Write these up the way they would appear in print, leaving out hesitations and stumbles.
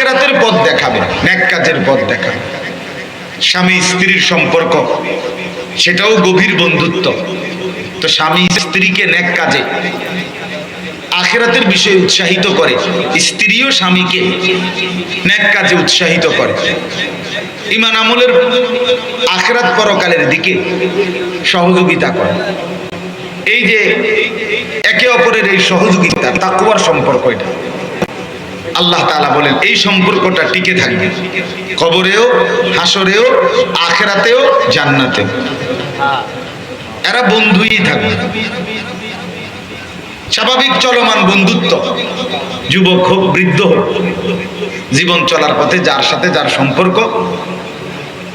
আখিরাতের পথ দেখাবে, নেক কাজের পথ দেখাবে। স্বামী স্ত্রীর সম্পর্ক, সেটাও গভীর বন্ধুত্ব। তো স্বামী স্ত্রীকে নেক কাজে, আখিরাতের বিষয়ে উৎসাহিত করে, স্ত্রীও স্বামীকে নেক কাজে উৎসাহিত করে, ঈমান আমলের আখিরাত পরকালের দিকে সহযোগিতা করে। এই যে একে অপরের এই সহযোগিতা, তাকওয়ার সম্পর্ক, এটা আল্লাহ তাআলা বলেন এই সম্পর্কটা টিকে থাকবে কবরেও, হাসরেও, আখিরাতেও, জান্নাতেও। এরা বন্ধুই থাকবে, স্বাভাবিক চলমান বন্ধুত্ব। যুবক হোক, বৃদ্ধ হোক, জীবন চলার পথে যার সাথে যার সম্পর্ক,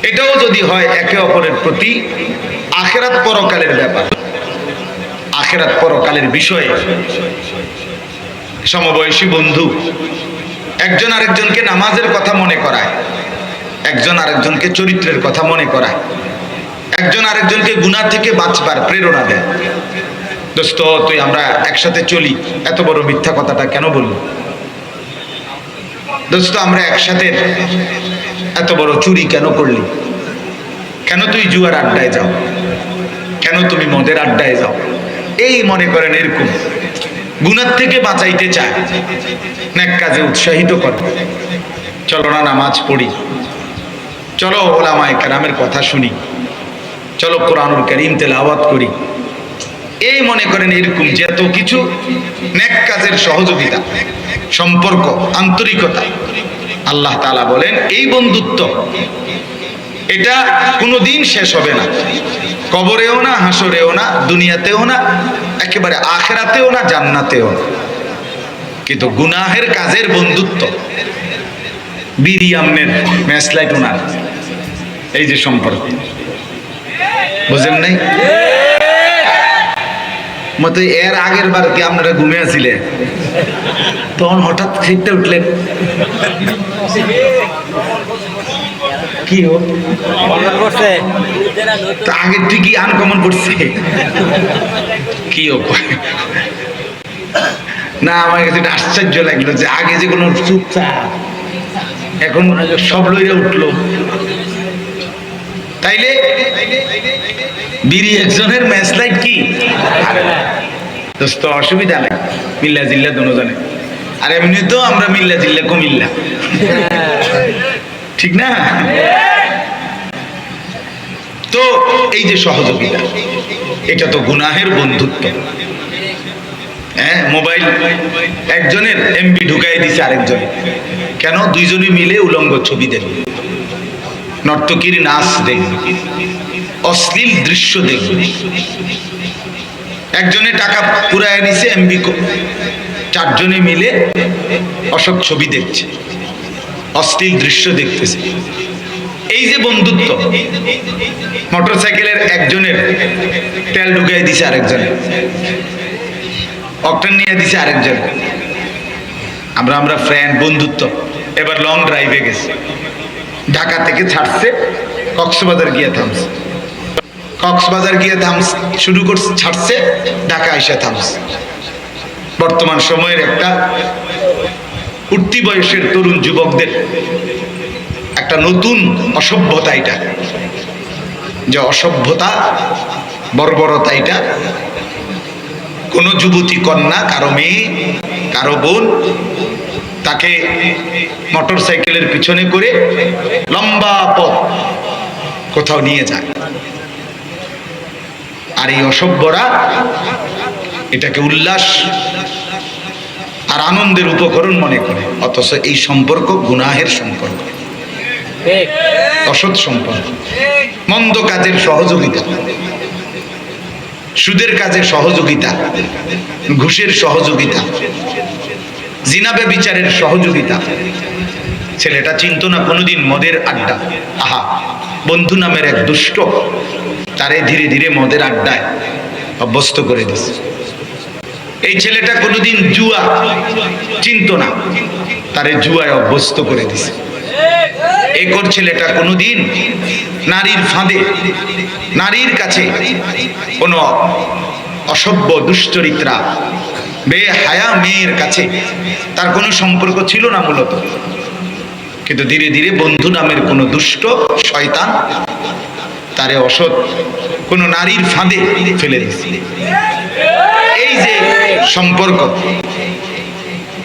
এটাও যদি হয় একে অপরের প্রতি আখিরাত পরকালের ব্যাপার, আখিরাত পরকালের বিষয়ে। সমবয়সী বন্ধু একজন আরেকজনকে নামাজের কথা মনে করায়, একজন আরেকজনকে চরিত্রের কথা মনে করায়, একজন আরেকজনকে গুনাহ থেকে বাঁচবার প্রেরণা দেয়। দোস্ত, তুই আমরা একসাথে চলি, এত বড় মিথ্যা কথাটা কেন বললি? দোস্ত, আমরা একসাথে এত বড় চুরি কেন করলি? কেন তুই জুয়ার আড্ডায় যাও? কেন তুমি মদের আড্ডায় যাও? এই মনে করেন এরকম গুনাহ থেকে বাঁচাইতে চায়, নেক কাজে উৎসাহিত করে। চলো না নামাজ পড়ি, চলো ওলামায়ে কেরামের কথা শুনি, চলো কোরআনুল কারীম তেলাওয়াত করি। এই মনে করেন এরকম যে এত কিছু নেক কাজের সহযোগিতা, সম্পর্ক, আন্তরিকতা। আল্লাহ তাআলা বলেন এই বন্ধুত্ব, এটা কোনোদিন শেষ হবে না, কবরেও না, হাসরেও না, দুনিয়াতেও না, একেবারে আখিরাতেও না, জান্নাতেও না। কিন্তু গুনাহের কাজের বন্ধুত্ব, বিড়ি আমনের ম্যাচলাইট ওনার, এই যে সম্পর্ক, বুঝেন নাই? মতো এর আগের বার কি আপনারা ঘুমিয়ে আছিলেন, তখন হঠাৎ খেতে উঠলেন, কি করছে? আগের ঠিকই আনকমন করছে, কি না? আমার কাছে এটা আশ্চর্য লাগলো যে আগে যে কোনো চুপচাপ, এখন সব লইয়া উঠলো। তাইলে বিড়ি একজনের ম্যাচলাইট কি দোস্ত, অসুবিধা নাই, মিল্লা জিল্লা দোনো জানে। আর এমনি তো আমরা মিল্লা জিল্লা কুমিল্লা, ঠিক না? তো এই যে সহযোগিতা, এটা তো গুনাহের বন্ধুত্ব। হ্যাঁ, মোবাইল একজনের এমবি ঢুকাই দিছে আরেকজন, কেন? দুইজনে মিলে উলঙ্গ ছবি দেখবে, নর্তকীর নাচ দেখবে, অশ্লীল দৃশ্য দেখবে। একজনে টাকা পুরায় নিছে এমবি, চারজনে মিলে অসৎ ছবি দেখছে, অশ্লীল দৃশ্য দেখতেছে। এই যে বন্ধুত্ব, মোটরসাইকেলের একজনের তেল ঢুকাই দিছে আরেকজনের, অকটেন নিয়ে দিছে আরেকজন, আমরা ফ্রেন্ড, বন্ধুত্ব। এবার লং ড্রাইভে গেছে, ঢাকা থেকে ছাড়ছে, কক্সবাজার গিয়ে থামছে, কক্সবাজার গিয়ে শুরু করছে, ছাড়ছে, ঢাকা এসে থামছে। বর্তমান সময়ের একটা উঠতি বয়সের তরুণ যুবকদের একটা নতুন অসভ্যতা, এটা যে অসভ্যতা, বর্বরতা, এটা কোনো যুবতী কন্যা, কারো মেয়ে, কারো বোন, তাকে মোটর সাইকেলের পিছনে করে লম্বা পথ কোথাও নিয়ে যায়। আর এই অসভ্যরা এটাকে উল্লাস আর আনন্দের উপকরণ মনে করে, অথচ এই সম্পর্ক গুনাহের সম্পর্ক, অসৎ সম্পর্ক। মন্দ কাজের সহযোগিতা, সুদের কাজে সহযোগিতা, ঘুষের সহযোগিতা, জিনা ব্যভিচারের সহযোগিতা। ছেলেটা চিন্তা না কোনোদিন মদের আড্ডা, আহা, বন্ধু নামের এক দুষ্ট তারে ধীরে ধীরে মদের আড্ডায় অভ্যস্ত করে দিছে। এই ছেলেটা কোনোদিন জুয়া চিন্ত না, তারে জুয়ায় অভ্যস্ত করে দিছে। একর ছেলেটা কোনোদিন নারীর ফাঁদে, নারীর কাছে কোনো অসভ্য দুশ্চরিত্রা বেহায়া মেয়ের কাছে তার কোনো সম্পর্ক ছিল না, মূলত কিন্তু ধীরে ধীরে বন্ধু নামের কোন দুষ্ট শয়তান তারে অসৎ কোন নারীর ফাঁদে ফেলে দিচ্ছে। এই যে সম্পর্ক,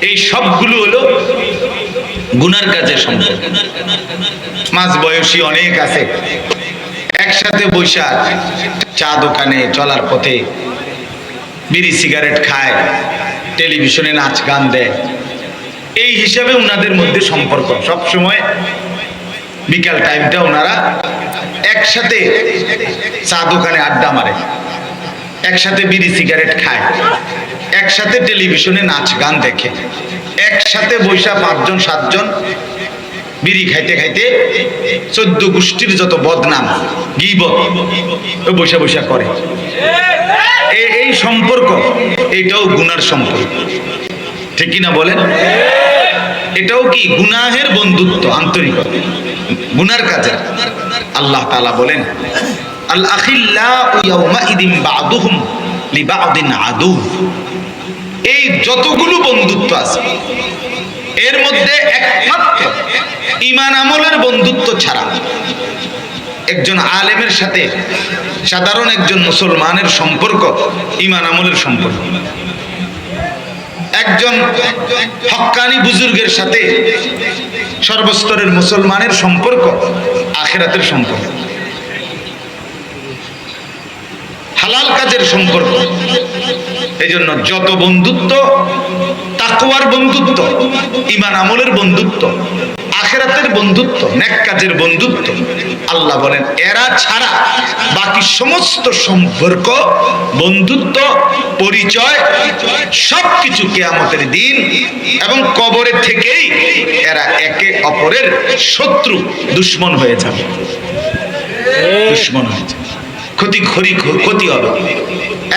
এই সবগুলো হলো গুনার কাজের সম্পর্ক। মাঝ বয়সী অনেক আছে, একসাথে বৈশা চা দোকানে চলার পথে বিড়ি সিগারেট খায়, টেলিভিশনে নাচ গান দেয়। এই হিসাবে উনাদের মধ্যে সম্পর্ক সব সময়। বিকাল টাইমটা ওনারা একসাথে চা দোকানে আড্ডা মারে, একসাথে বিড়ি সিগারেট খায়, একসাথে টেলিভিশনে নাচ গান দেখে, একসাথে বৈশা 5 জন 7 জন বিড়ি খাইতে খাইতে 14 গোষ্ঠীর যত বদনাম গীবত বৈশা বৈশা করে। এই সম্পর্ক, এইটাও গুনার সম্পর্ক, ঠিক কিনা বলেন? এটাও কি গুনাহের বন্ধুত্ব, আন্তরিকতা, গুনার কাজে। আল্লাহ তাআলা বলেন আল আখিল্লাউ ইয়াউমাইদিন বা'দুহুম লিবা'দিন আদু। এই যতগুলো বন্ধুত্ব আছে এর মধ্যে একমাত্র ঈমান আমলের বন্ধুত্ব ছাড়া একজন আলেমের সাথে সাধারণ একজন মুসলমানের সম্পর্ক ঈমান আমলের সম্পর্ক। একজন হক্কানি বুজুর্গের সাথে সর্বস্তরের মুসলমানের সম্পর্ক আখিরাতের সম্পর্ক, হালাল কাজের সম্পর্ক। এই জন্য যত বন্ধুত্ব, তাকওয়ার বন্ধুত্ব, ঈমান আমলের বন্ধুত্ব, আখিরাতের বন্ধুত্ব, নেক কাজের বন্ধুত্ব, আল্লাহ বলেন এরা ছাড়া বাকি সমস্ত সম্পর্ক, বন্ধুত্ব, পরিচয় সবকিছু কিয়ামতের দিন এবং কবরে থেকেই এরা একে অপরের শত্রু, দুশমন হয়ে যাবে, দুশমন হয়ে যাবে, ক্ষতি হবে।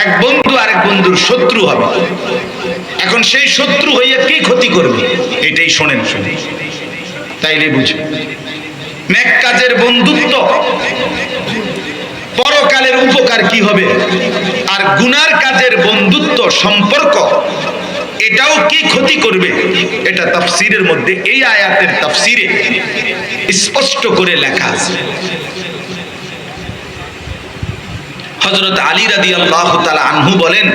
এক বন্ধু আরেক বন্ধুর শত্রু হবে। এখন সেই শত্রু হইয়া কি ক্ষতি করবে, এটাই শোনেন। তাইলে বুঝবে নেক কাজের বন্ধুত্ব পরকালের উপকার কি হবে, আর গুনার কাজের বন্ধুত্ব সম্পর্ক এটাও কি ক্ষতি করবে, এটা তাফসীরের মধ্যে, এই আয়াতের তাফসীরে স্পষ্ট করে লেখা আছে। হযরত আলী রাদিয়াল্লাহু তাআলা আনহু বলেন,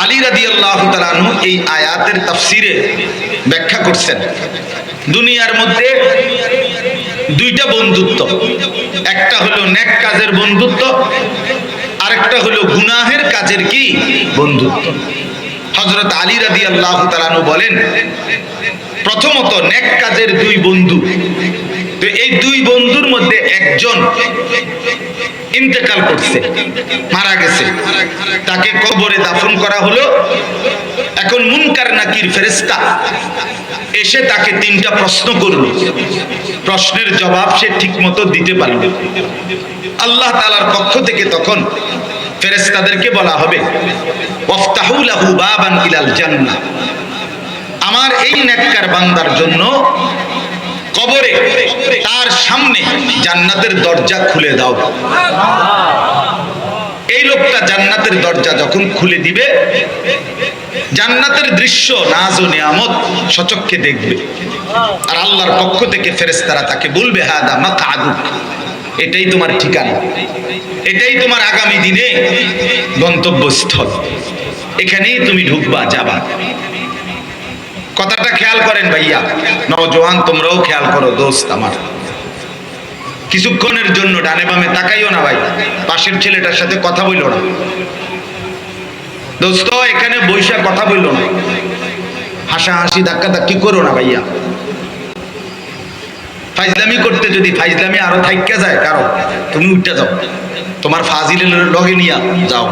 আলী রাদিয়াল্লাহু তাআলা আনহু এই আয়াতের তাফসীরে ব্যাখ্যা করছেন, দুনিয়ার মধ্যে দুইটা বন্ধুত্ব, একটা হলো নেক কাজের বন্ধুত্ব, আরেকটা হলো গুনাহের কাজের কি বন্ধুত্ব। হযরত আলী রাদিয়াল্লাহু তাআলা আনহু বলেন, প্রথমত নেক কাজের দুই বন্ধু, তো এই দুই বন্ধুর মধ্যে একজন ইন্তেকাল করছে, মারা গেছে, তাকে কবরে দাফন করা হলো। এখন মুনকার নাকির ফেরেশতা এসে তাকে 3টা প্রশ্ন করলো, প্রশ্নের জবাব সে ঠিকমতো দিতে পারল। আল্লাহ তাআলার পক্ষ থেকে তখন ফেরেশতাদেরকে বলা হবে, ওয়াফতাহু লাহু বাবান ইলাল জান্নাহ, আমার এই নেককার বান্দার জন্য কবরে তার সামনে জান্নাতের দরজা খুলে দাও। এই লোকটা জান্নাতের দরজা যখন খুলে দিবে, জান্নাতের দৃশ্য, নাজ ও নিয়ামত সচক্ষে দেখবে। আর আল্লাহর পক্ষ থেকে ফেরেশতারা তাকে বলবে, হাদা মাকআদুক, এটাই তোমার ঠিকানা, এটাই তোমার আগামী দিনে গন্তব্যস্থল, এখানেই তুমি ঢুকবা, যাবা। কথাটা খেয়াল করেন ভাইয়া, নওজোয়ান তোমরাও খেয়াল করো, দোস্ত আমার, কিছুক্ষণের জন্য ডানে বামে তাকাইও না ভাই, পাশের ছেলেটার সাথে কথা বইলো না দোস্ত, এখানে বৈশা কথা বইলো না, হাসাহাসি ধাক্কা ধাক্কি করো না ভাইয়া। ফাইজলামি করতে যদি ফাইজলামি আরো থাইকা যায় কারো, তুমি উঠতে যাও, তোমার ফাজিলের লগে নিয়া যাও।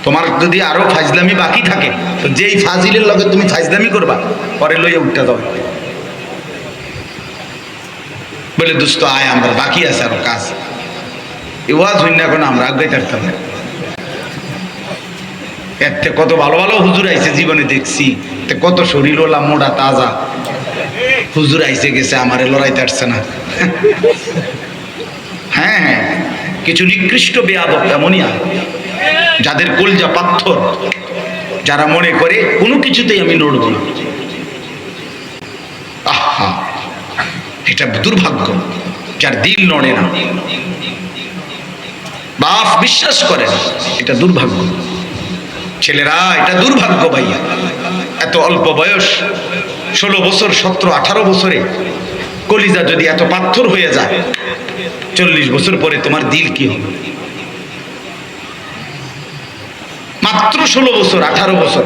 তোমার যদি আরো ফাইজলামি বাকি থাকে, তো যেই ফাজিলের লগে তুমি ফাইজলামি করবা, পরে লইয়া উঠতে যাও, বলে দোস্ত আয়, আমরা বাকি আছে আরো কাজ। এই ওয়াজ হইন না, এখন আমরা আগে থাকতাম না। এতে কত ভালো ভালো হুজুর আইছে, জীবনে দেখছি, কত শরীর ওলা মোটা তাজা হুজুর আইসে গেছে, আমারে লড়াইতে আসছে না। হ্যাঁ, কিছু নিকৃষ্ট বেয়াদব এমনই, যাদের কলজা পাথর, যারা মনে করে কোনো কিছুতেই আমি নড়ব না, আহা, এটা দুর্ভাগ্য। যার দিল নড়ে না, বাপ বিশ্বাস করে না, এটা দুর্ভাগ্য। ছেলেরা, এটা দুর্ভাগ্য ভাইয়া। এত অল্প বয়স, 16 বছর, 17, 18 বছরে কলিজা যদি এত পাথর হয়ে যায়, 40 বছর পরে তোমার দিল কি হবে? মাত্র 16 বছর, 18 বছর,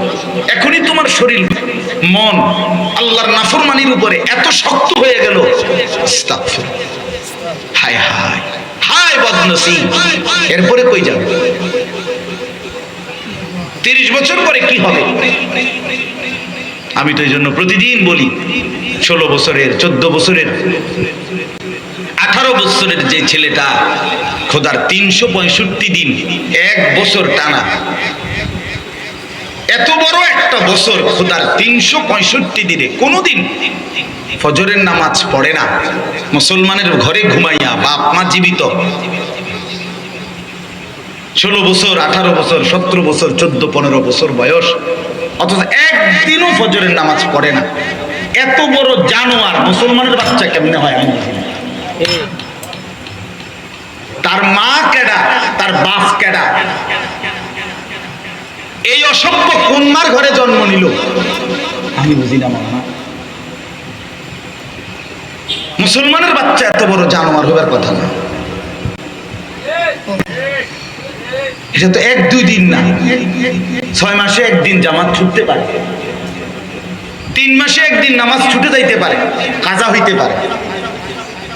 এখনই তোমার শরীর, মন আল্লাহর নাফরমানির উপরে এত শক্ত হয়ে গেল। আস্তাগফিরুল্লাহ, হায় হায় হায় বদনসিব। এরপরে কই যাবে? 30 বছর পরে কি হবে? আমি তো এই জন্য প্রতিদিন বলি, 16 বছরের, 14 বছরের, 18 বছরের যে ছেলেটা খোদার 365 দিন, 1 বছর টানা, এত বড় একটা বছর, খোদার 365 দিনে কোনোদিন ফজরের নামাজ পড়ে না, মুসলমানের ঘরে ঘুমাইয়া, বাপ মা জীবিত, 16 বছর, 18 বছর, 17 বছর, 14, 15 বছর বয়স, অথচ একদিনও ফজরের নামাজ পড়ে না। এত বড় জানোয়ার মুসলমানের বাচ্চা কেমনে হয়? তার মা কেডা, তার বাপ কেডা? এই অসভ্য কোন মার ঘরে জন্ম নিল? আমি বুঝি না। মামা, মুসলমানের বাচ্চা এত বড় জানোয়ার হবার কথা না। এটা তো 1-2 দিন না, 6 মাসে একদিন জামাত ছুটতে পারে, 3 মাসে একদিন নামাজ ছুটে যাইতে পারে, কাজা হইতে পারে,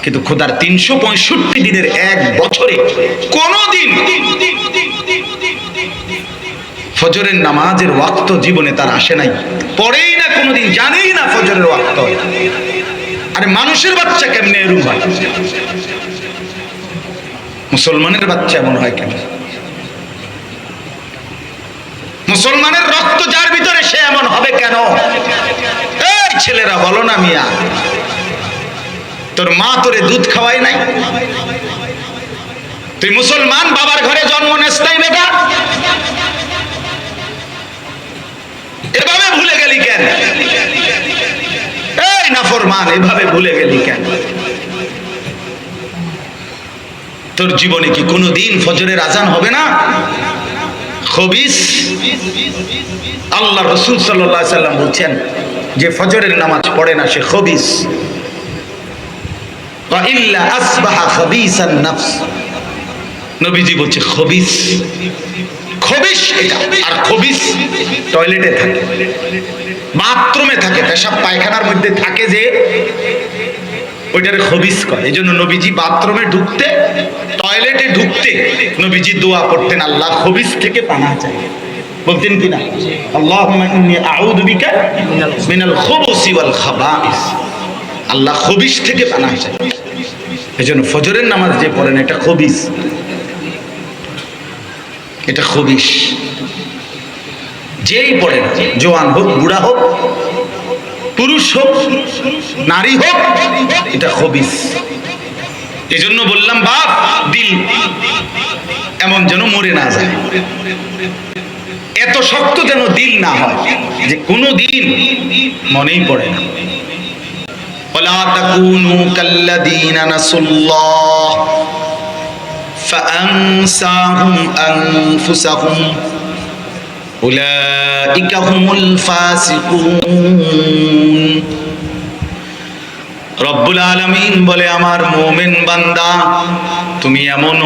কিন্তু খোদার 365 দিনের 1 বছরে কোনদিন ফজরের নামাজের ওয়াক্ত জীবনে তার আসে নাই, পড়েই না কোনোদিন, জানেই না ফজরের ওয়াক্ত। আরে মানুষের বাচ্চা কেমনে এরকম হয়? মুসলমানের বাচ্চা এমন হয় কেন? মুসলমানের রক্ত যার ভিতরে, সে এমন হবে কেন? এই ছেলেরা বলো না মিয়া, তোর মা তোরে দুধ খাওয়াই নাই? তুই মুসলমান বাবার ঘরে জন্ম নেস নাই বেটা? এভাবে ভুলে গেলি কেন? এই নাফরমান, এভাবে ভুলে গেলি কেন? তোর জীবনে কি কোনোদিন ফজরের আজান হবে না? খবিস, আল্লাহ রাসূল সাল্লাল্লাহু আলাইহি সাল্লাম বলছেন, যে ফজরের নামাজ পড়ে না সে খবিস। ওয়া ইল্লা আসবাহা খাবিসান নফস, নবীজি বলছে খবিস, খবিস এটা। আর খবিস টয়লেটে থাকে, বাথরুমে থাকে, পেশাব পায়খানার মধ্যে থাকে, যে ওইটারে খবিস কয়। এই জন্য নবীজি বাথরুমে ঢুকতে, টয়লেটে ঢুকতে নবীজি দোয়া পড়তেন, আল্লাহ খবিস থেকে পানাহ চাই। বলতেন কিনা, আল্লাহুম্মা ইন্নী আউযু বিকা মিনাল খুবুসি ওয়াল খাবাইস, আল্লাহ খবিস থেকে পানাহ চাই। এই জন্য ফজরের নামাজ যে পড়েন, এটা খবিস, এটা খবিস। যেই পড়ে না, জওয়ান হোক, বুড়া হোক, পুরুষ হোক, নারী হোক, এটা খবিস। এই জন্য বললাম বাপ, দিল এমন যেন মরে না যায়, এত শক্ত যেন দিল না হয় যে কোনো দিন মনেই পড়ে না। ওয়ালা তাকুনু কাল্লাযীনা নাসুল্লাহ ফাআনসাহুম আনফুসাহুম উলাইকা হুমুল ফাসিকুন। রব্বুল আলামিন বলে, আমার মুমিন বান্দা, তুমি এমন